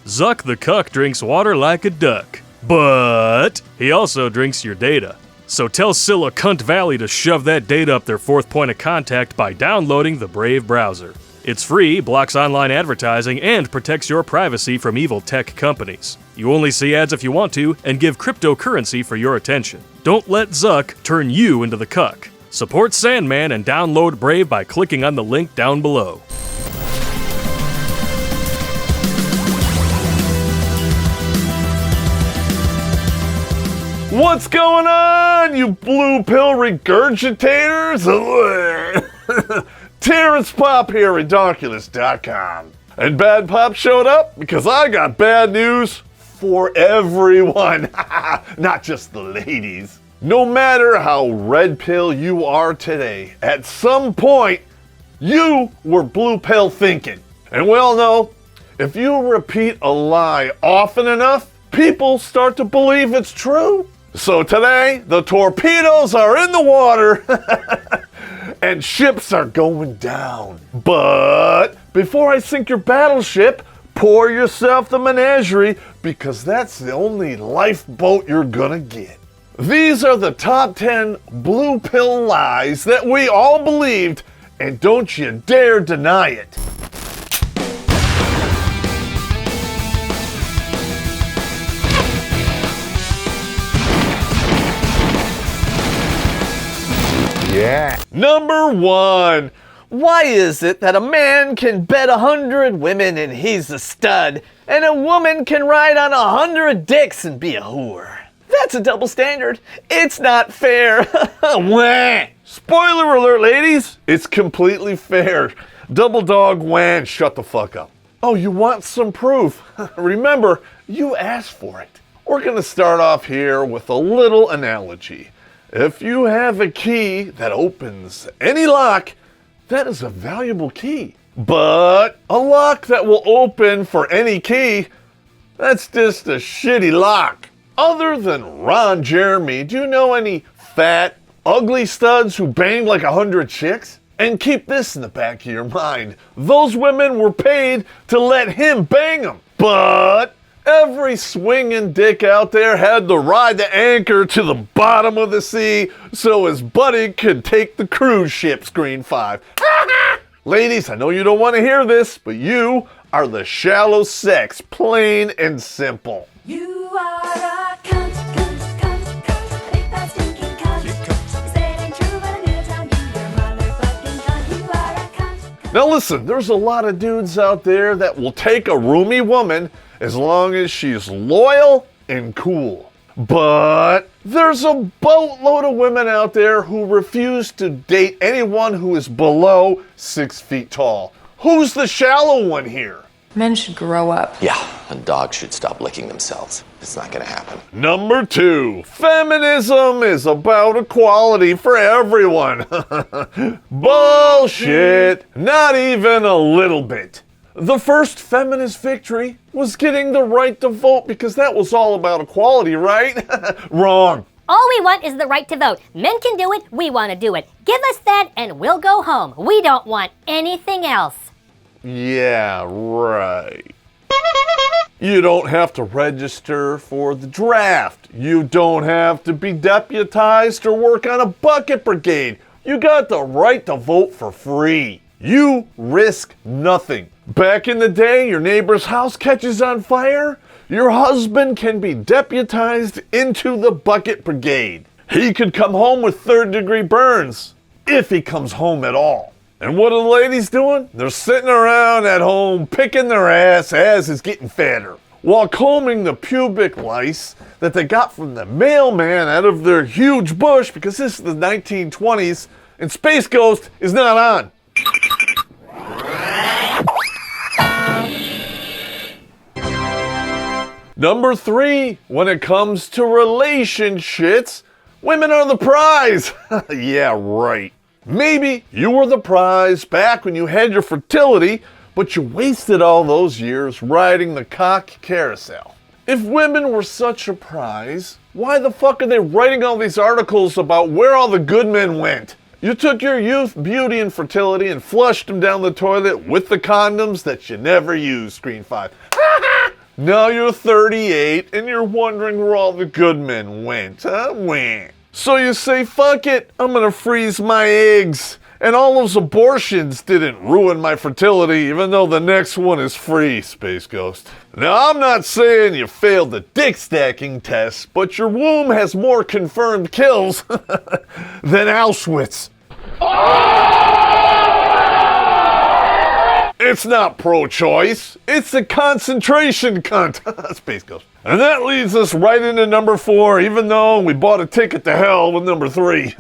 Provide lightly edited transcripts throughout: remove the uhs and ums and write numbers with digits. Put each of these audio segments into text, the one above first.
Zuck the cuck drinks water like a duck. But he also drinks your data. So tell Scylla Cunt Valley to shove that data up their fourth point of contact by downloading the Brave browser. It's free, blocks online advertising, and protects your privacy from evil tech companies. You only see ads if you want to, and give cryptocurrency for your attention. Don't let Zuck turn you into the cuck. Support Sandman and download Brave by clicking on the link down below. What's going on, you blue pill regurgitators? Terrence Popp here at Donkulus.com. And Bad Pop showed up because I got bad news for everyone, not just the ladies. No matter how red pill you are today, at some point, you were blue pill thinking. And we all know, if you repeat a lie often enough, people start to believe it's true. So today, the torpedoes are in the water and ships are going down. But before I sink your battleship, pour yourself the menagerie because that's the only lifeboat you're gonna get. These are the top 10 blue pill lies that we all believed, and don't you dare deny it. Yeah. Number 1. Why is it that a man can bet 100 women and he's a stud, and a woman can ride on 100 dicks and be a whore? That's a double standard. It's not fair. Wah. Spoiler alert, ladies. It's completely fair. Double dog wah, shut the fuck up. Oh, you want some proof? Remember, you asked for it. We're gonna start off here with a little analogy. If you have a key that opens any lock, that is a valuable key. But a lock that will open for any key, that's just a shitty lock. Other than Ron Jeremy, do you know any fat, ugly studs who banged like 100 chicks? And keep this in the back of your mind. Those women were paid to let him bang them. But every swinging dick out there had to ride the anchor to the bottom of the sea so his buddy could take the cruise ship, Screen 5. Ladies, I know you don't want to hear this, but you are the shallow sex, plain and simple. You are a cunt, cunt, cunt, cunt, big fat stinking cunt. You say it ain't true, but I'm gonna tell you, you're motherfucking cunt. You are a cunt. Now listen, there's a lot of dudes out there that will take a roomy woman as long as she's loyal and cool. But there's a boatload of women out there who refuse to date anyone who is below 6 feet tall. Who's the shallow one here? Men should grow up. Yeah, and dogs should stop licking themselves. It's not gonna happen. Number 2, feminism is about equality for everyone. Bullshit, not even a little bit. The first feminist victory was getting the right to vote because that was all about equality, right? Wrong. All we want is the right to vote. Men can do it, we want to do it. Give us that and we'll go home. We don't want anything else. Yeah, right. You don't have to register for the draft. You don't have to be deputized or work on a bucket brigade. You got the right to vote for free. You risk nothing. Back in the day, your neighbor's house catches on fire, your husband can be deputized into the bucket brigade. He could come home with third-degree burns, if he comes home at all. And what are the ladies doing? They're sitting around at home picking their ass as it's getting fatter, while combing the pubic lice that they got from the mailman out of their huge bush because this is the 1920s and Space Ghost is not on. Number 3, when it comes to relationships, women are the prize. Yeah, right. Maybe you were the prize back when you had your fertility, but you wasted all those years riding the cock carousel. If women were such a prize, why the fuck are they writing all these articles about where all the good men went? You took your youth, beauty, and fertility and flushed them down the toilet with the condoms that you never used, Screen 5. Now you're 38 and you're wondering where all the good men went, huh? Wah. So you say, fuck it, I'm gonna freeze my eggs. And all those abortions didn't ruin my fertility, even though the next one is free, Space Ghost. Now, I'm not saying you failed the dick stacking test, but your womb has more confirmed kills than Auschwitz. It's not pro-choice, it's a concentration cunt. Space Ghost. And that leads us right into number 4, even though we bought a ticket to hell with number 3.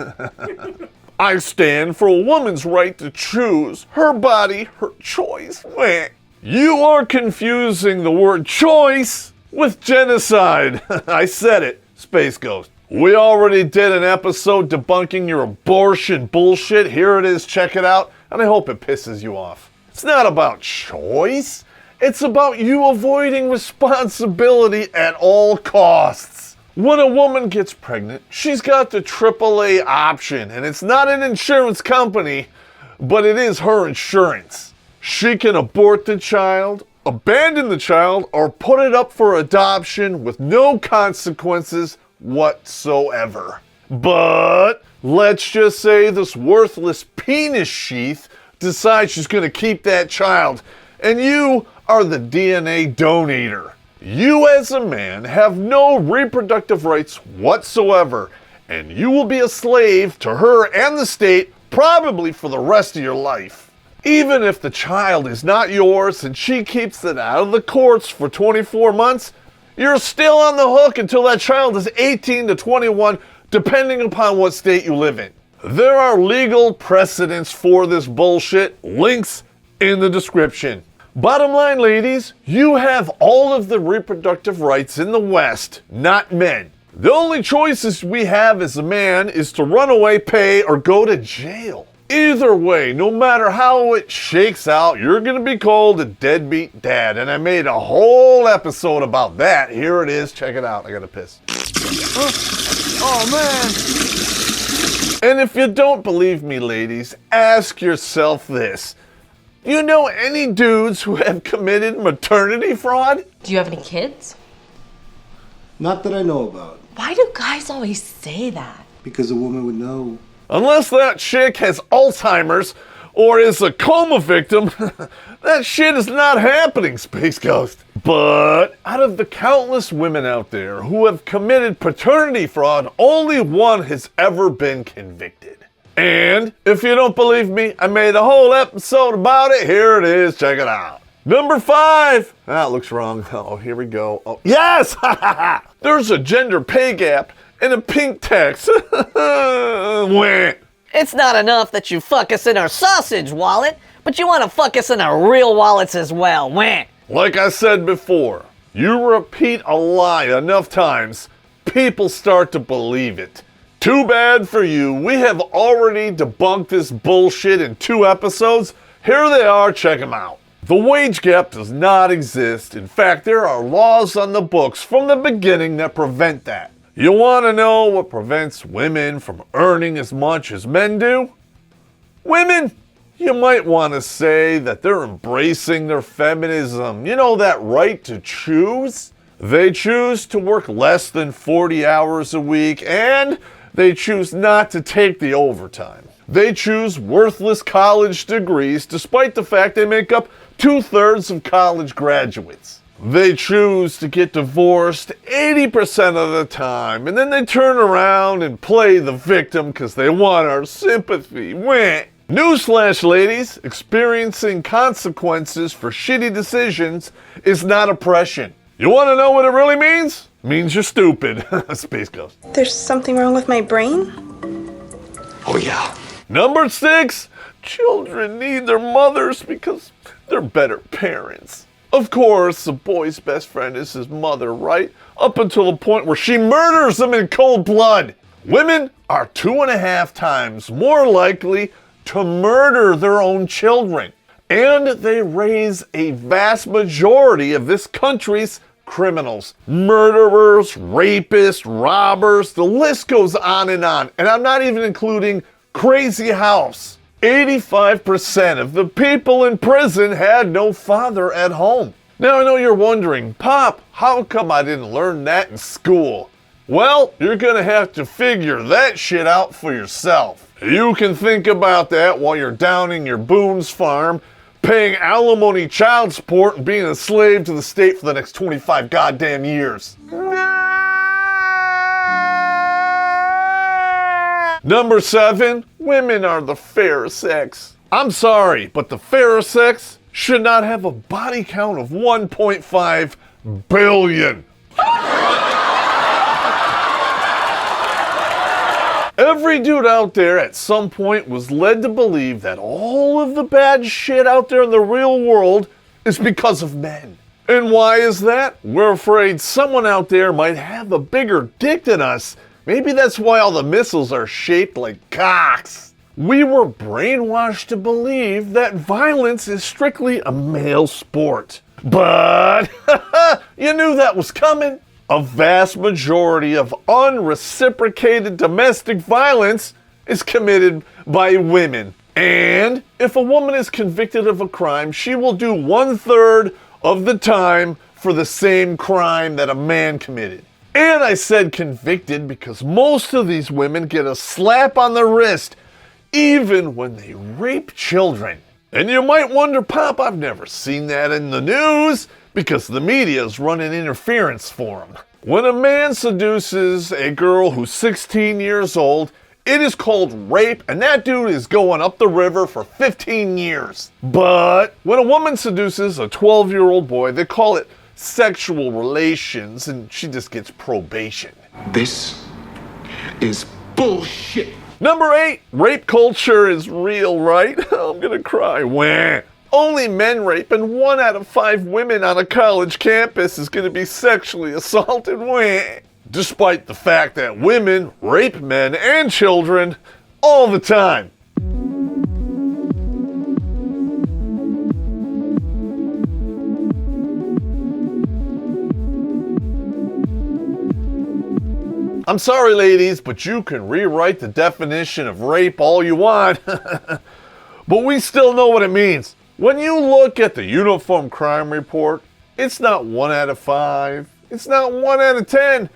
I stand for a woman's right to choose her body, her choice. Meh. You are confusing the word choice with genocide. I said it, Space Ghost. We already did an episode debunking your abortion bullshit. Here it is, check it out, and I hope it pisses you off. It's not about choice. It's about you avoiding responsibility at all costs. When a woman gets pregnant, she's got the AAA option, and it's not an insurance company, but it is her insurance. She can abort the child, abandon the child, or put it up for adoption with no consequences whatsoever. But let's just say this worthless penis sheath decides she's going to keep that child, and you are the DNA donator. You as a man have no reproductive rights whatsoever, and you will be a slave to her and the state probably for the rest of your life. Even if the child is not yours and she keeps it out of the courts for 24 months, you're still on the hook until that child is 18 to 21, depending upon what state you live in. There are legal precedents for this bullshit, links in the description. Bottom line, ladies, you have all of the reproductive rights in the West, not men. The only choices we have as a man is to run away, pay, or go to jail. Either way, no matter how it shakes out, you're gonna be called a deadbeat dad, and I made a whole episode about that. Here it is, check it out. I gotta piss. Oh man. And if you don't believe me, ladies, ask yourself this. You know any dudes who have committed maternity fraud? Do you have any kids? Not that I know about, Why do guys always say that? because a woman would know. Unless that chick has Alzheimer's or is a coma victim, that shit is not happening, Space Ghost. But out of the countless women out there who have committed paternity fraud, only one has ever been convicted. And if you don't believe me, I made a whole episode about it. Here it is. Check it out. Number 5. That looks wrong. Oh, here we go. Oh, yes! There's a gender pay gap and a pink tax. Wah. It's not enough that you fuck us in our sausage wallet, but you want to fuck us in our real wallets as well. Wah. Like I said before, you repeat a lie enough times, people start to believe it. Too bad for you. We have already debunked this bullshit in 2 episodes. Here they are, check them out. The wage gap does not exist. In fact, there are laws on the books from the beginning that prevent that. You want to know what prevents women from earning as much as men do? Women, you might want to say that they're embracing their feminism. You know, that right to choose? They choose to work less than 40 hours a week, and they choose not to take the overtime. They choose worthless college degrees despite the fact they make up 2/3 of college graduates. They choose to get divorced 80% of the time, and then they turn around and play the victim because they want our sympathy. Wah. Newsflash, ladies, experiencing consequences for shitty decisions is not oppression. You want to know what it really means? It means you're stupid. Space Ghost. There's something wrong with my brain? Oh, yeah. Number 6, children need their mothers because they're better parents. Of course, a boy's best friend is his mother, right? Up until the point where she murders him in cold blood. Women are 2.5 times more likely to murder their own children. And they raise a vast majority of this country's criminals. Murderers, rapists, robbers, the list goes on. And I'm not even including Crazy House. 85% of the people in prison had no father at home. Now I know you're wondering, Pop, how come I didn't learn that in school? Well, you're gonna have to figure that shit out for yourself. You can think about that while you're down in your Boone's farm, paying alimony, child support, and being a slave to the state for the next 25 goddamn years. Number 7, women are the fairer sex. I'm sorry, but the fairer sex should not have a body count of 1.5 billion. Every dude out there at some point was led to believe that all of the bad shit out there in the real world is because of men. And why is that? We're afraid someone out there might have a bigger dick than us. Maybe that's why all the missiles are shaped like cocks. We were brainwashed to believe that violence is strictly a male sport. But you knew that was coming. A vast majority of unreciprocated domestic violence is committed by women. And if a woman is convicted of a crime, she will do 1/3 of the time for the same crime that a man committed. And I said convicted because most of these women get a slap on the wrist even when they rape children. And you might wonder, Pop, I've never seen that in the news because the media is running interference for them. When a man seduces a girl who's 16 years old, it is called rape, and that dude is going up the river for 15 years. But when a woman seduces a 12-year-old boy, they call it sexual relations, and she just gets probation. This is bullshit. Number 8, rape culture is real, right? I'm gonna cry. Wah. Only men rape, and 1 out of 5 women on a college campus is gonna be sexually assaulted. Wah. Despite the fact that women rape men and children all the time. I'm sorry, ladies, but you can rewrite the definition of rape all you want, but we still know what it means. When you look at the Uniform Crime Report, it's not 1 out of 5, it's not 1 out of 10,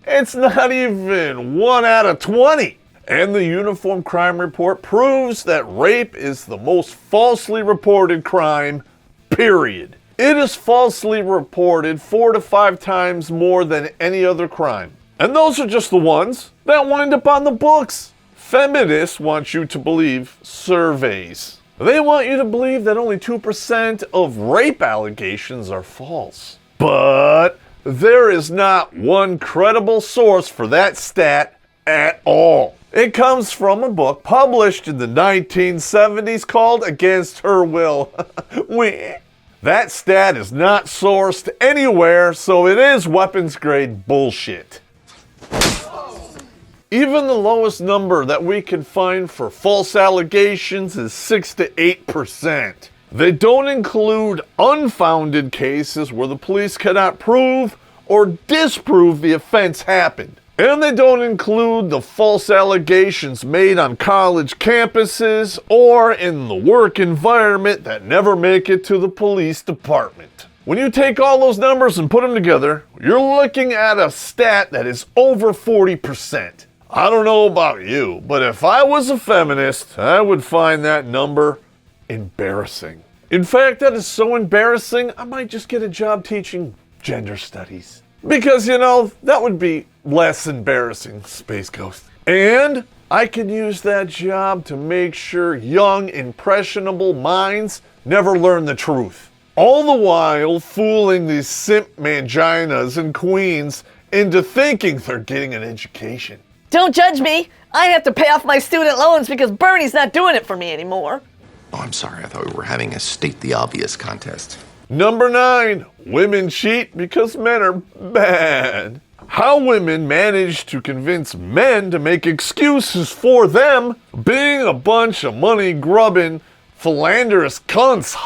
it's not even 1 out of 20. And the Uniform Crime Report proves that rape is the most falsely reported crime, period. It is falsely reported 4 to 5 times more than any other crime. And those are just the ones that wind up on the books. Feminists want you to believe surveys. They want you to believe that only 2% of rape allegations are false. But there is not one credible source for that stat at all. It comes from a book published in the 1970s called Against Her Will. That stat is not sourced anywhere, so it is weapons grade bullshit. Even the lowest number that we can find for false allegations is 6 to 8%. They don't include unfounded cases where the police cannot prove or disprove the offense happened. And they don't include the false allegations made on college campuses or in the work environment that never make it to the police department. When you take all those numbers and put them together, you're looking at a stat that is over 40%. I don't know about you, but if I was a feminist, I would find that number embarrassing. In fact, that is so embarrassing, I might just get a job teaching gender studies. Because, that would be less embarrassing, Space Ghost. And I can use that job to make sure young, impressionable minds never learn the truth. All the while fooling these simp manginas and queens into thinking they're getting an education. Don't judge me. I have to pay off my student loans because Bernie's not doing it for me anymore. Oh, I'm sorry. I thought we were having a state the obvious contest. Number 9, women cheat because men are bad. How women manage to convince men to make excuses for them being a bunch of money-grubbing, philanderous cunts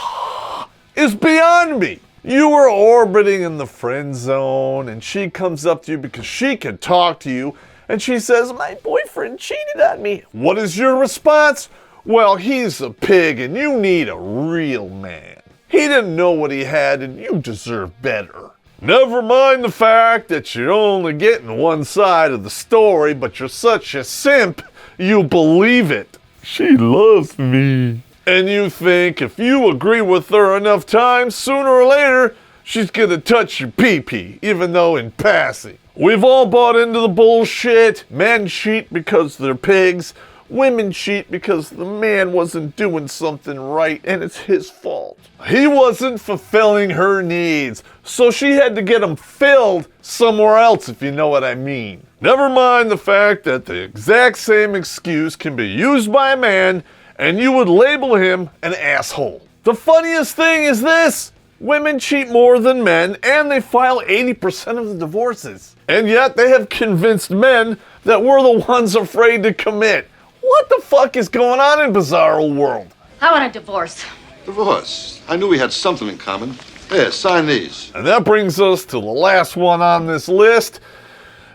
is beyond me. You were orbiting in the friend zone and she comes up to you because she can talk to you and she says, "My boyfriend cheated on me." What is your response? "Well, he's a pig and you need a real man. He didn't know what he had, and you deserve better. Never mind the fact that you're only getting one side of the story, but you're such a simp, you believe it. She loves me. And you think if you agree with her enough times, sooner or later, she's gonna touch your pee-pee, even though in passing. We've all bought into the bullshit. Men cheat because they're pigs. Women cheat because the man wasn't doing something right and it's his fault. He wasn't fulfilling her needs, so she had to get them filled somewhere else, if you know what I mean. Never mind the fact that the exact same excuse can be used by a man and you would label him an asshole. The funniest thing is this: women cheat more than men and they file 80% of the divorces. And yet they have convinced men that we're the ones afraid to commit. What the fuck is going on in Bizarro World? I want a divorce. Divorce. I knew we had something in common. Here, sign these. And that brings us to the last one on this list.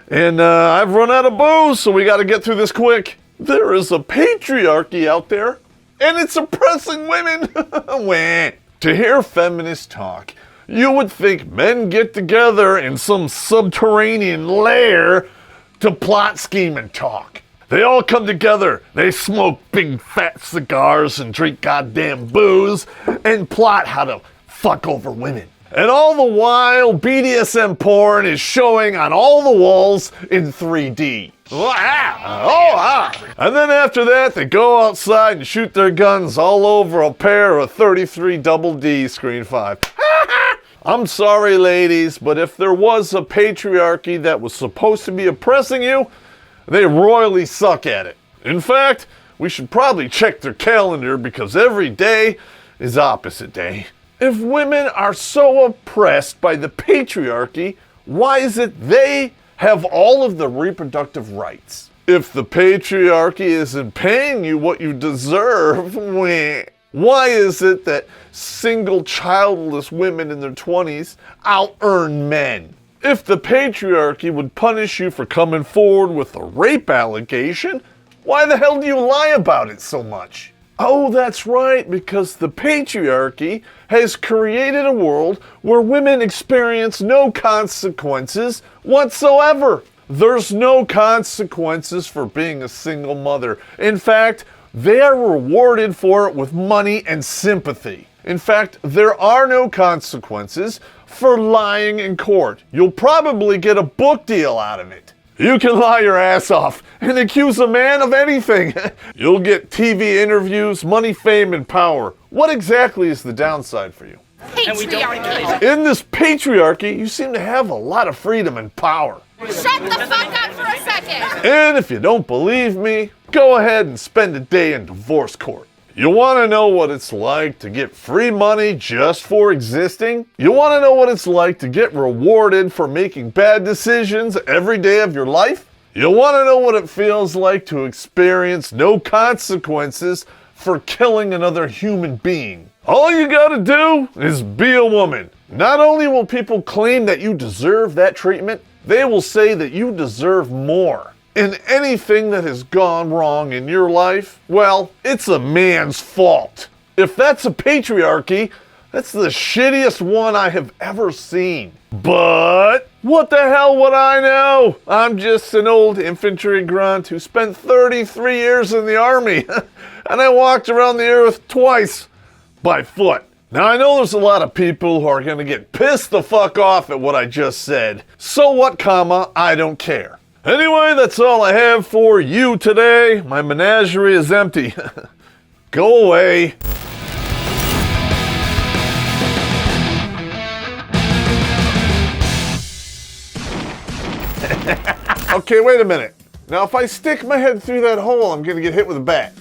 And I've run out of booze, so we got to get through this quick. There is a patriarchy out there, and it's oppressing women. Wah. To hear feminists talk, you would think men get together in some subterranean lair to plot, scheme, and talk. They all come together, they smoke big fat cigars and drink goddamn booze and plot how to fuck over women. And all the while, BDSM porn is showing on all the walls in 3D. And then after that, they go outside and shoot their guns all over a pair of 33 Double D Screen 5. I'm sorry, ladies, but if there was a patriarchy that was supposed to be oppressing you, they royally suck at it. In fact, we should probably check their calendar because every day is opposite day. If women are so oppressed by the patriarchy, why is it they have all of the reproductive rights? If the patriarchy isn't paying you what you deserve, why is it that single childless women in their 20s out-earn men? If the patriarchy would punish you for coming forward with a rape allegation, why the hell do you lie about it so much? Oh, that's right, because the patriarchy has created a world where women experience no consequences whatsoever. There's no consequences for being a single mother. In fact, they are rewarded for it with money and sympathy. In fact, there are no consequences for lying in court. You'll probably get a book deal out of it. You can lie your ass off and accuse a man of anything. You'll get TV interviews, money, fame, and power. What exactly is the downside for you? Patriarchy. In this patriarchy, you seem to have a lot of freedom and power. Shut the fuck up for a second. And if you don't believe me, go ahead and spend a day in divorce court. You want to know what it's like to get free money just for existing? You want to know what it's like to get rewarded for making bad decisions every day of your life? You want to know what it feels like to experience no consequences for killing another human being? All you gotta do is be a woman. Not only will people claim that you deserve that treatment, they will say that you deserve more. And anything that has gone wrong in your life, well, it's a man's fault. If that's a patriarchy, that's the shittiest one I have ever seen. But what the hell would I know? I'm just an old infantry grunt who spent 33 years in the army, and I walked around the earth twice by foot. Now I know there's a lot of people who are gonna get pissed the fuck off at what I just said. So what, comma, I don't care. Anyway, that's all I have for you today. My menagerie is empty. Go away. Okay, wait a minute. Now, if I stick my head through that hole, I'm gonna get hit with a bat.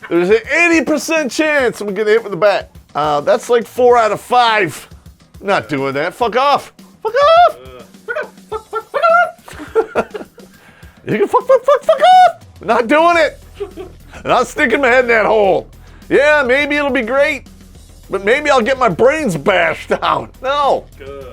There's an 80% chance I'm gonna get hit with a bat. That's like 4 out of 5. Not doing that. Fuck off. Fuck off. You can fuck off! Not doing it! Not sticking my head in that hole. Yeah, maybe it'll be great, but maybe I'll get my brains bashed out. No. Good.